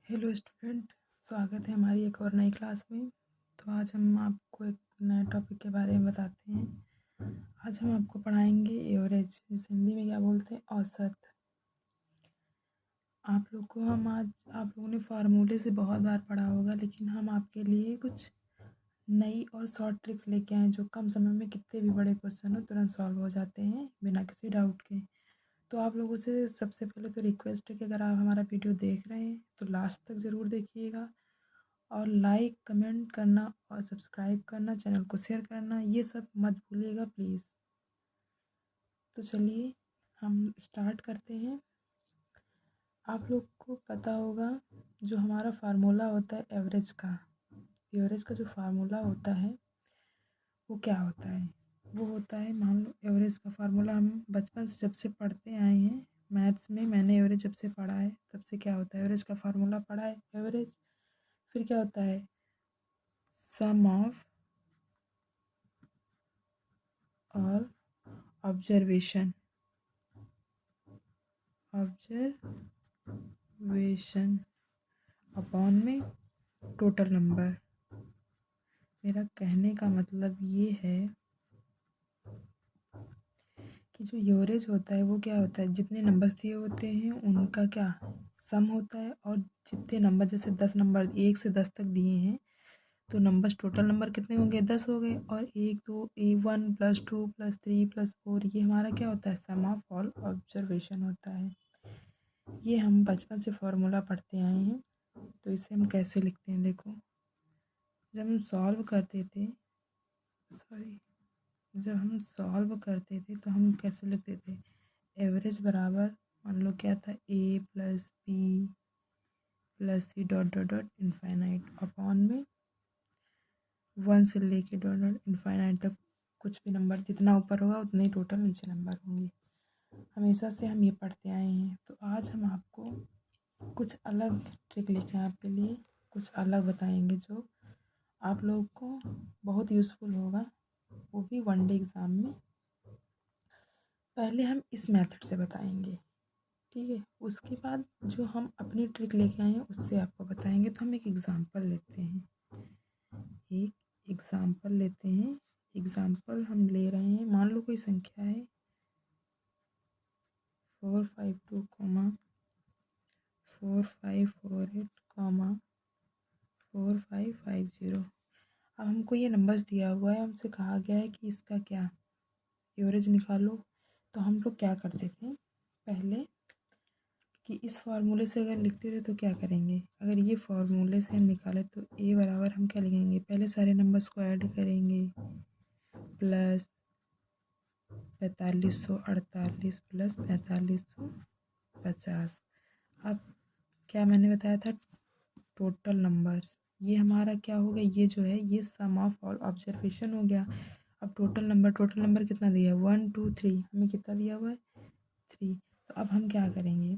Hello student, स्वागत है हमारी एक और नई क्लास में। तो आज हम आपको एक नए टॉपिक के बारे में बताते हैं। आज हम आपको पढ़ाएंगे एवरेज, जिसे हिंदी में क्या बोलते हैं, औसत। आप लोगों ने फार्मूले से बहुत बार पढ़ा होगा, लेकिन हम आपके लिए कुछ नई और शॉर्ट ट्रिक्स लेके आए जो कम समय में कितने भी बड़े क्वेश्चन हो तुरंत सॉल्व हो जाते हैं बिना किसी डाउट के। तो आप लोगों से सबसे पहले तो रिक्वेस्ट है कि अगर आप हमारा वीडियो देख रहे हैं तो लास्ट तक ज़रूर देखिएगा, और लाइक कमेंट करना और सब्सक्राइब करना, चैनल को शेयर करना, ये सब मत भूलिएगा प्लीज़। तो चलिए हम स्टार्ट करते हैं। आप लोग को पता होगा जो हमारा फार्मूला होता है एवरेज का, एवरेज का जो फार्मूला होता है वो क्या होता है। वो होता है, मान लो एवरेज का फार्मूला हम बचपन से जब से पढ़ते आए हैं मैथ्स में, मैंने एवरेज जब से पढ़ा है तब से क्या होता है, एवरेज का फार्मूला पढ़ा है एवरेज। फिर क्या होता है, सम ऑफ और ऑब्जर्वेशन, ऑब्जर्वेशन अपॉन में टोटल नंबर। मेरा कहने का मतलब ये है कि जो एवरेज होता है वो क्या होता है, जितने नंबर्स दिए होते हैं उनका क्या सम होता है, और जितने नंबर, जैसे 10 नंबर 1 से 10 तक दिए हैं तो नंबर्स टोटल नंबर कितने होंगे, 10 हो गए, और 1 2 1 प्लस 2 प्लस 3 प्लस 4, ये हमारा क्या होता है, सम ऑफ ऑल ऑब्जर्वेशन होता है। ये हम बचपन से फॉर्मूला पढ़ते आए हैं। तो इसे हम कैसे लिखते हैं, देखो। जब हम सॉल्व करते थे सॉरी जब हम सॉल्व करते थे तो हम कैसे लिखते थे, एवरेज बराबर, मान लो क्या था, A plus B plus C dot dot dot infinite upon में 1 से लेके डॉट डॉट इनफाइनाइट तक कुछ भी नंबर जितना ऊपर होगा उतने ही टोटल नीचे नंबर होंगे। हमेशा से हम ये पढ़ते आए हैं। तो आज हम आपको कुछ अलग ट्रिक लेके आपके लिए कुछ अलग बताएंगे जो आप लोगों को बहुत यूज़फुल होगा, वो भी वन डे एग्ज़ाम में। पहले हम इस मेथड से बताएंगे, ठीक है। उसके बाद जो हम अपनी ट्रिक लेके आए हैं उससे आपको बताएंगे। तो हम एक एग्ज़ाम्पल लेते हैं, एग्ज़ाम्पल हम ले रहे हैं। मान लो कोई संख्या है 452, 4548, 4550। अब हमको ये नंबर्स दिया हुआ है, हमसे कहा गया है कि इसका क्या एवरेज निकालो। तो हम लोग क्या करते थे पहले, कि इस फार्मूले से अगर लिखते थे तो क्या करेंगे, अगर ये फार्मूले से हम निकाले तो ए बराबर हम क्या लिखेंगे, पहले सारे नंबर्स को ऐड करेंगे, प्लस 4548 प्लस 4550। अब क्या मैंने बताया था, टोटल नंबर्स, ये हमारा क्या हो गया, ये जो है ये सम ऑफ ऑल ऑब्जर्वेशन हो गया। अब टोटल नंबर कितना दिया है, 1 2 3, हमें कितना दिया हुआ है, 3। तो अब हम क्या करेंगे,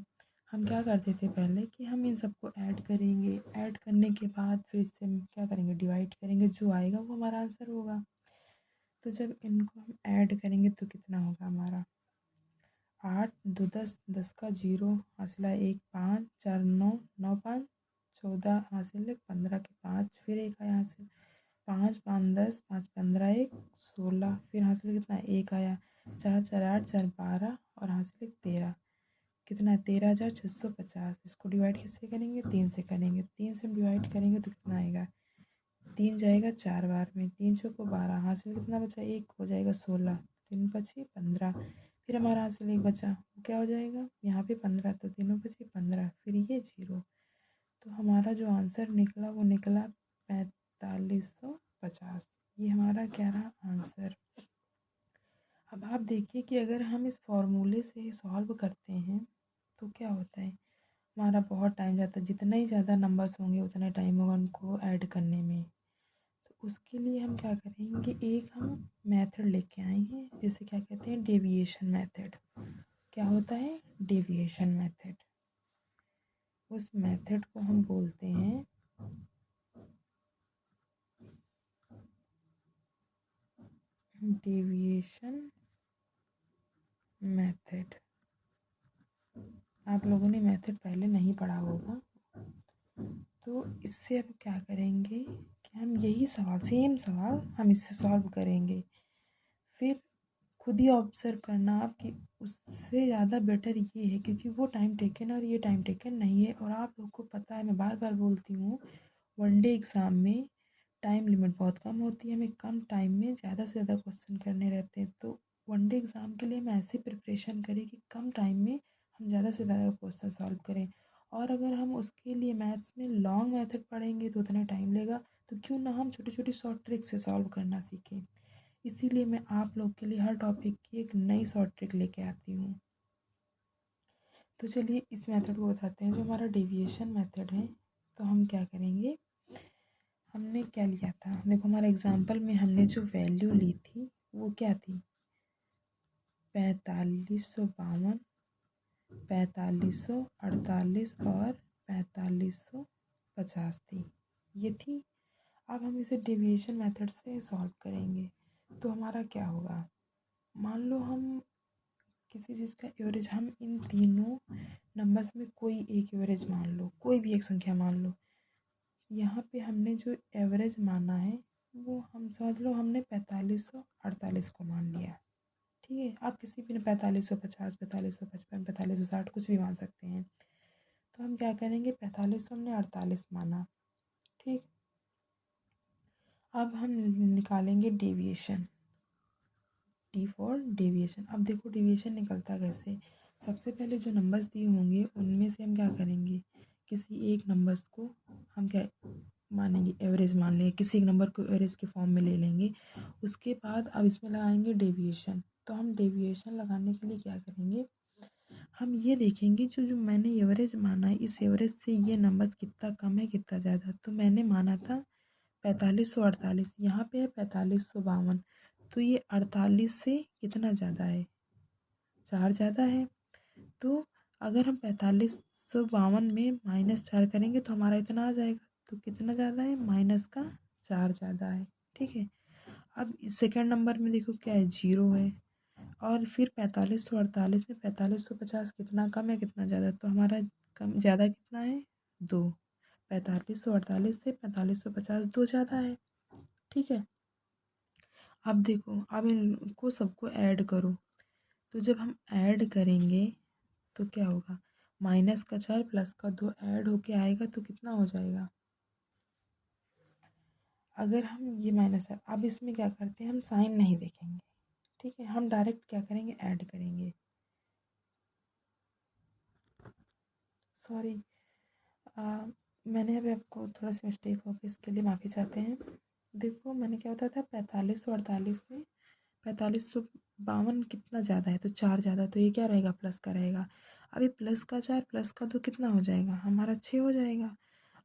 हम क्या करते थे पहले कि हम इन सबको ऐड करेंगे, ऐड करने के बाद फिर इससे हम क्या करेंगे, डिवाइड करेंगे, जो आएगा वो हमारा आंसर होगा। तो जब इनको हम ऐड करेंगे तो कितना होगा हमारा, 8 2 10, 10 का 0 हासिला 1, 5 4 9, 9 5 14 हासिल 1, 15 के 5, फिर 1 आया हासिल, 5 5 10, 5 15 1 16, फिर हासिल कितना 1 आया, 4 4 8 4 12 और हासिल 1 13। कितना है, 13,650। इसको डिवाइड किससे करेंगे, 3 से करेंगे। 3 से हम डिवाइड करेंगे तो कितना आएगा, 3 जाएगा 4 बार में, 3 चौको 12, हासिल कितना बचा, 1 हो जाएगा 16, 3 पची 15। फिर हमारा हासिल 1 बचा, वो क्या हो जाएगा, यहाँ पे 15, तो तीनों पची 15, फिर ये 0। तो हमारा जो आंसर निकला वो निकला 4550। ये हमारा क्या रहा आंसर। अब आप देखिए कि अगर हम इस फॉर्मूले से सॉल्व करते हैं तो क्या होता है, हमारा बहुत टाइम जाता है, जितना ही ज़्यादा नंबर्स होंगे उतना टाइम होगा उनको ऐड करने में। तो उसके लिए हम क्या करेंगे, एक हम मेथड लेके आए हैं जिसे क्या कहते हैं, डेविएशन मेथड। क्या होता है, डेविएशन मेथड। उस मेथड को हम बोलते हैं डेविएशन मेथड। आप लोगों ने मेथड पहले नहीं पढ़ा होगा, इससे अब क्या करेंगे कि हम यही सवाल, सेम सवाल हम इससे सॉल्व करेंगे। फिर खुद ही ऑब्ज़र्व करना आप कि उससे ज़्यादा बेटर ये है, क्योंकि वो टाइम टेकन और ये टाइम टेकन नहीं है। और आप लोग को पता है, मैं बार बार बोलती हूँ, वनडे एग्ज़ाम में टाइम लिमिट बहुत कम होती है, हमें कम टाइम में ज़्यादा से ज़्यादा क्वेश्चन करने रहते हैं। तो वनडे एग्ज़ाम के लिए हम ऐसी प्रिपरेशन करें कि कम टाइम में हम ज़्यादा से ज़्यादा क्वेश्चन सॉल्व करें। और अगर हम उसके लिए मैथ्स में लॉन्ग मेथड पढ़ेंगे तो उतना टाइम लेगा, तो क्यों ना हम छोटी छोटी शॉर्ट ट्रिक से सॉल्व करना सीखें। इसीलिए मैं आप लोग के लिए हर टॉपिक की एक नई शॉर्ट ट्रिक लेके आती हूँ। तो चलिए इस मेथड को बताते हैं, जो हमारा डेविएशन मेथड है। तो हम क्या करेंगे, हमने क्या लिया था, देखो हमारा एग्जाम्पल में हमने जो वैल्यू ली थी वो क्या थी, 4552, 4548 और 4550 थी, ये थी। अब हम इसे डेविएशन मेथड से सॉल्व करेंगे। तो हमारा क्या होगा, मान लो हम किसी चीज़ का एवरेज, हम इन तीनों नंबर्स में कोई एक एवरेज मान लो, कोई भी एक संख्या मान लो। यहाँ पे हमने जो एवरेज माना है वो हम समझ लो हमने 4548 को मान लिया। ठीक है, आप किसी भी ने 4550, 4555, 4560 कुछ भी मान सकते हैं। तो हम क्या करेंगे, 45 हमने 48 माना। ठीक, अब हम निकालेंगे डेविएशन, डी फॉर डेविएशन। अब देखो डेविएशन निकलता कैसे, सबसे पहले जो नंबर्स दिए होंगे उनमें से हम क्या करेंगे, किसी एक नंबर्स को हम क्या मानेंगे, एवरेज मान लेंगे, किसी एक नंबर को एवरेज के फॉर्म में ले लेंगे। उसके बाद अब इसमें लगाएंगे डेविएशन। तो हम डेविएशन लगाने के लिए क्या करेंगे, हम ये देखेंगे जो जो मैंने एवरेज माना है, इस एवरेज से ये नंबर्स कितना कम है कितना ज़्यादा। तो मैंने माना था 4548, यहाँ पे है 4552, तो ये 48 से कितना ज़्यादा है, 4 ज़्यादा है। तो अगर हम 4552 में -4 करेंगे तो हमारा इतना आ जाएगा। तो कितना ज़्यादा है, -4 ज़्यादा है। ठीक है, अब सेकंड नंबर में देखो क्या है, 0 है। और फिर 4548 में 4550 कितना कम है कितना ज़्यादा, तो हमारा कम ज़्यादा कितना है, 2। 4548 से 4550 2 ज़्यादा है। ठीक है, अब देखो, अब इनको सबको ऐड करो। तो जब हम ऐड करेंगे तो क्या होगा, माइनस का 4 प्लस का 2 ऐड होके आएगा तो कितना हो जाएगा, अगर हम ये माइनस है, अब इसमें क्या करते हैं, हम साइन नहीं देखेंगे। ठीक है, हम डायरेक्ट क्या करेंगे, ऐड करेंगे। सॉरी, मैंने अभी आपको थोड़ा सा मिस्टेक हो गया, इसके लिए माफ़ी चाहते हैं। देखो मैंने क्या बताया था, 4548 से 4552 कितना ज़्यादा है, तो 4 ज़्यादा, तो ये क्या रहेगा, प्लस का रहेगा। अभी प्लस का 4 प्लस का 2 कितना हो जाएगा, हमारा 6 हो जाएगा।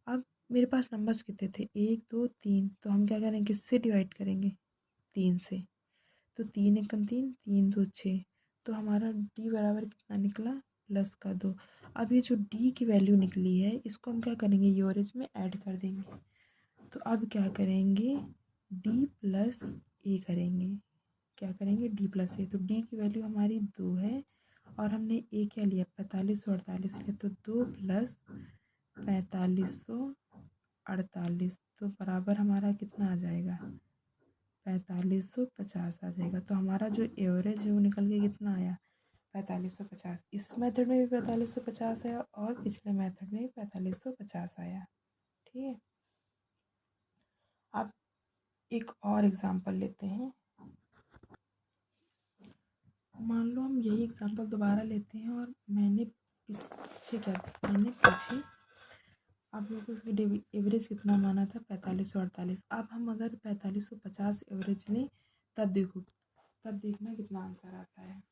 अब मेरे पास नंबर्स कितने थे, 1 2 3, तो हम क्या करेंगे, किससे डिवाइड करेंगे, 3 से। तो 3 एकम 3, 3 2 6, तो हमारा डी बराबर कितना निकला, प्लस का 2। अब ये जो डी की वैल्यू निकली है इसको हम क्या करेंगे, एवरेज में ऐड कर देंगे। तो अब क्या करेंगे, डी प्लस ए करेंगे। क्या करेंगे, डी प्लस ए। तो डी की वैल्यू हमारी 2 है और हमने ए क्या लिया, 4548 लिया, तो 2 प्लस 4548, तो बराबर हमारा कितना आ जाएगा, 4550 आ जाएगा। तो हमारा जो एवरेज है वो निकल के कितना आया, 4550। इस मेथड में भी 4550 है और पिछले मेथड में भी 4550 आया। ठीक है, अब एक और एग्जांपल लेते हैं। मान लो हम यही एग्जांपल दोबारा लेते हैं और मैंने पीछे आप लोगों को इसकी एवरेज कितना माना था, 4548। अब हम अगर 4550 एवरेज लें तब देखो, तब देखना कितना आंसर आता है।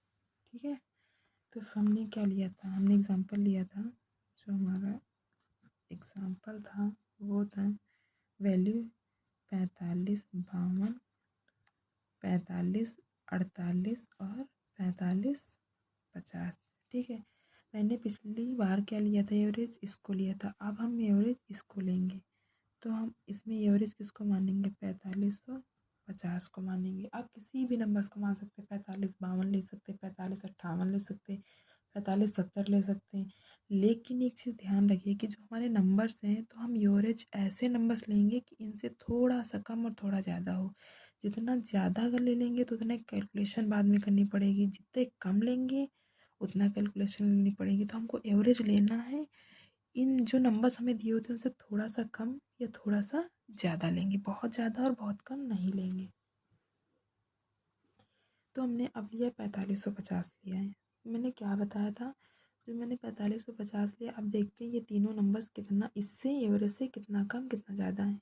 ठीक है, तो हमने क्या लिया था, हमने एग्जांपल लिया था, जो हमारा एग्जांपल था वो था वैल्यू 4552, 4548 और 4550। ठीक है, मैंने पिछली बार क्या लिया था, एवरेज इसको लिया था। अब हम एवरेज इसको लेंगे, तो हम इसमें एवरेज किसको मानेंगे, 4550 को मानेंगे। आप किसी भी नंबर्स को मान सकते हैं, 4552 ले सकते, 4558 ले सकते, 45 70 ले सकते हैं। लेकिन एक चीज़ ध्यान रखिए कि जो हमारे नंबर्स हैं तो हम एवरेज ऐसे नंबर्स लेंगे कि इनसे थोड़ा सा कम और थोड़ा ज़्यादा हो। जितना ज़्यादा अगर ले लेंगे तो उतना कैलकुलेशन बाद में करनी पड़ेगी, जितने कम लेंगे उतना कैलकुलेशन लेनी पड़ेगी। तो हमको एवरेज लेना है, इन जो नंबर्स हमें दिए होते हैं उनसे थोड़ा सा कम या थोड़ा सा ज़्यादा लेंगे, बहुत ज़्यादा और बहुत कम नहीं लेंगे। तो हमने अब लिया 4550 लिया है। मैंने क्या बताया था, जो मैंने 4550 लिया, अब देखते हैं ये तीनों नंबर्स कितना इससे एवरेज से कितना कम कितना ज़्यादा है।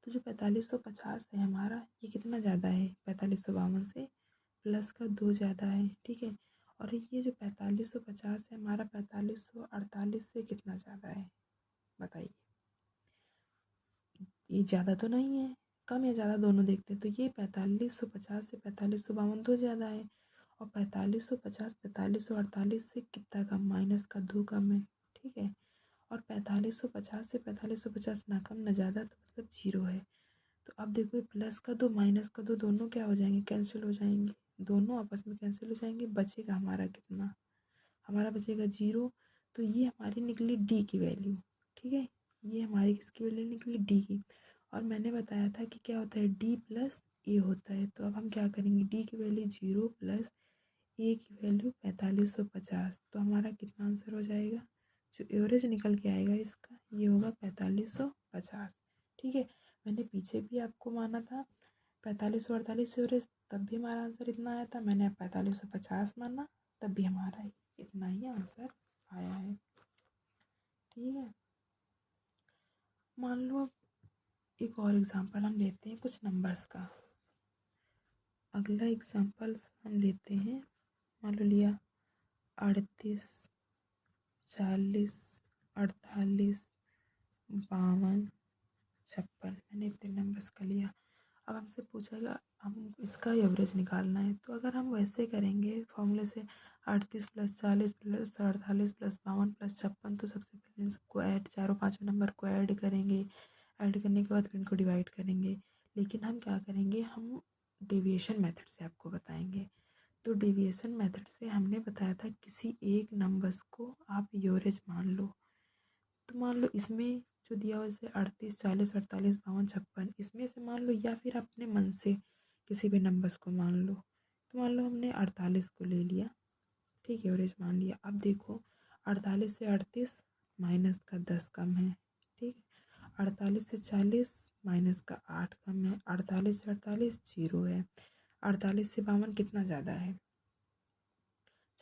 तो जो 4550 है हमारा, ये कितना ज़्यादा है 4552 से, प्लस का 2 ज़्यादा है, ठीक है। और ये जो 4550 है हमारा 4548 से कितना ज़्यादा है, बताइए। ये ज़्यादा तो नहीं है, कम या ज़्यादा दोनों देखते हैं। तो ये 4550 से 4552 दो ज़्यादा है, और 4550 4548 से कितना कम, माइनस का 2 कम है, ठीक है। और 4550 से 4550 ना कम ना ज़्यादा, तो मतलब 0 है। तो अब देखो, प्लस का 2 माइनस का 2 दोनों क्या हो जाएंगे, कैंसिल हो जाएंगे, दोनों आपस में कैंसिल हो जाएंगे। बचेगा हमारा कितना, हमारा बचेगा 0। तो ये हमारी निकली डी की वैल्यू, ठीक है। ये हमारी किसकी वैल्यू निकली, डी की। और मैंने बताया था कि क्या होता है, डी प्लस ए होता है। तो अब हम क्या करेंगे, डी की वैल्यू 0 प्लस ए की वैल्यू 4550। तो हमारा कितना आंसर हो जाएगा, जो एवरेज निकल के आएगा इसका, ये होगा 4550, ठीक है। मैंने पीछे भी आपको माना था 4548 एवरेज, तब भी हमारा आंसर इतना आया था। मैंने अब 4550 माना, तब भी हमारा इतना ही आंसर आया है, ठीक है। मान लो एक और एग्जांपल हम लेते हैं कुछ नंबर्स का। अगला एग्जांपल हम लेते हैं, मान लो लिया 38 40 48 52 56, मैंने इतने नंबर्स का लिया। अब हमसे पूछा गया हम इसका एवरेज निकालना है। तो अगर हम वैसे करेंगे फॉर्मूले से, 38 प्लस 40 प्लस 48 प्लस 52 प्लस 56, तो सबसे पहले इन सबको ऐड, चारों पाँचों नंबर को ऐड करेंगे। ऐड करने के बाद फिर इनको डिवाइड करेंगे। लेकिन हम क्या करेंगे, हम डेविएशन मेथड से आपको बताएंगे। तो डेविएशन मेथड से हमने बताया था किसी एक नंबर्स को आप एवरेज मान लो। तो मान लो इसमें जो दिया हो, जैसे 38 40 48 52 56, इसमें से मान लो, या फिर अपने मन से किसी भी नंबर्स को मान लो। तो मान लो हमने 48 को ले लिया, ठीक है, एवरेज मान लिया। अब देखो 48 से 38 माइनस का 10 कम है, ठीक है। 48 से 40 माइनस का 8 कम है। 48 से 48 0 है। 48 से 52 कितना ज़्यादा है,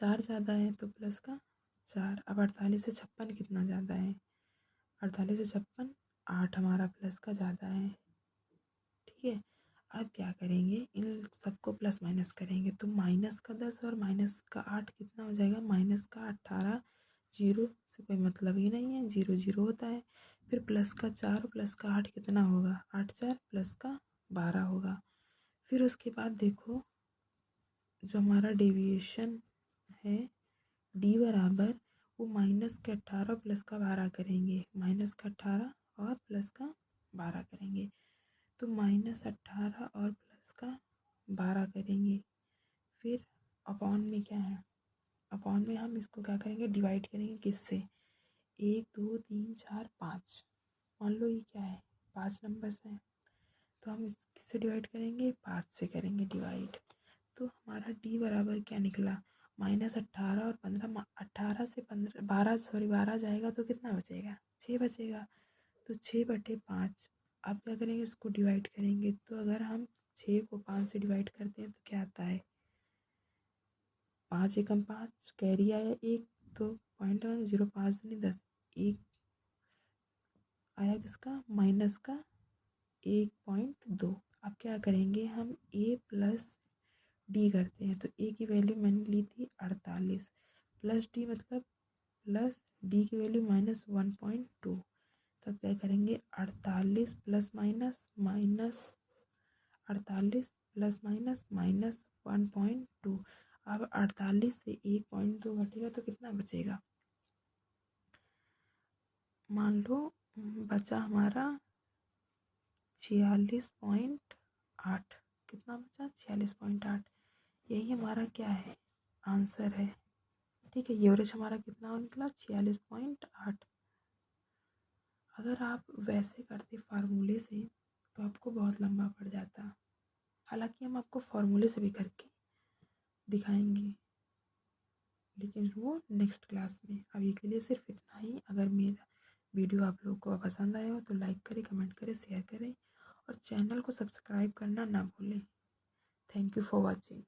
4 ज़्यादा है, तो प्लस का 4। अब 48 से 56 कितना ज़्यादा है, 48 से 56 8 हमारा प्लस का ज़्यादा है, ठीक है। अब क्या करेंगे, इन सबको प्लस माइनस करेंगे। तो माइनस का 10 और माइनस का 8 कितना हो जाएगा, माइनस का 18। जीरो से कोई मतलब ही नहीं है, 0 0 होता है। फिर प्लस का 4 प्लस का 8 कितना होगा, 8 4 प्लस का 12 होगा। फिर उसके बाद देखो, जो हमारा डेविएशन है डी बराबर, वो माइनस के 18 प्लस का 12 करेंगे, माइनस का 18 और प्लस का 12 करेंगे। तो -18 और प्लस का 12 करेंगे। फिर अपॉन में क्या है, अपॉन में हम इसको क्या करेंगे, डिवाइड करेंगे किससे, 1 2 3 4 5। मान लो ये क्या है, 5 नंबर्स हैं, तो हम इस किससे डिवाइड करेंगे, 5 से करेंगे डिवाइड। तो हमारा डी बराबर क्या निकला, -18 और 15, 18 से 15 12 सॉरी 12 जाएगा तो कितना बचेगा, 6 बचेगा। तो 6/5। अब क्या करेंगे, इसको डिवाइड करेंगे। तो अगर हम 6 को 5 से डिवाइड करते हैं तो क्या आता है, 5 एकम 5, कैरी आया 1, तो पॉइंट 0 5 दूनी 10, 1 आया किसका, माइनस का 1.2। अब क्या करेंगे, हम ए प्लस डी करते हैं। तो ए की वैल्यू मैंने ली थी 48, प्लस डी मतलब प्लस डी की वैल्यू -1.2। तब क्या करेंगे, 48 plus minus minus 48 plus minus minus 1.2। अब 48 से 1.2 घटेगा तो कितना बचेगा, मान लो बचा हमारा 46.8। कितना बचा, 46.8। यही हमारा क्या है, आंसर है। ठीक है, एवरेज हमारा कितना निकला 46.8। अगर आप वैसे करते फार्मूले से तो आपको बहुत लंबा पड़ जाता। हालांकि हम आपको फार्मूले से भी करके दिखाएंगे, लेकिन वो नेक्स्ट क्लास में। अभी के लिए सिर्फ इतना ही। अगर मेरा वीडियो आप लोगों को पसंद आया हो तो लाइक करें, कमेंट करें, शेयर करें और चैनल को सब्सक्राइब करना ना भूलें। Thank you for watching.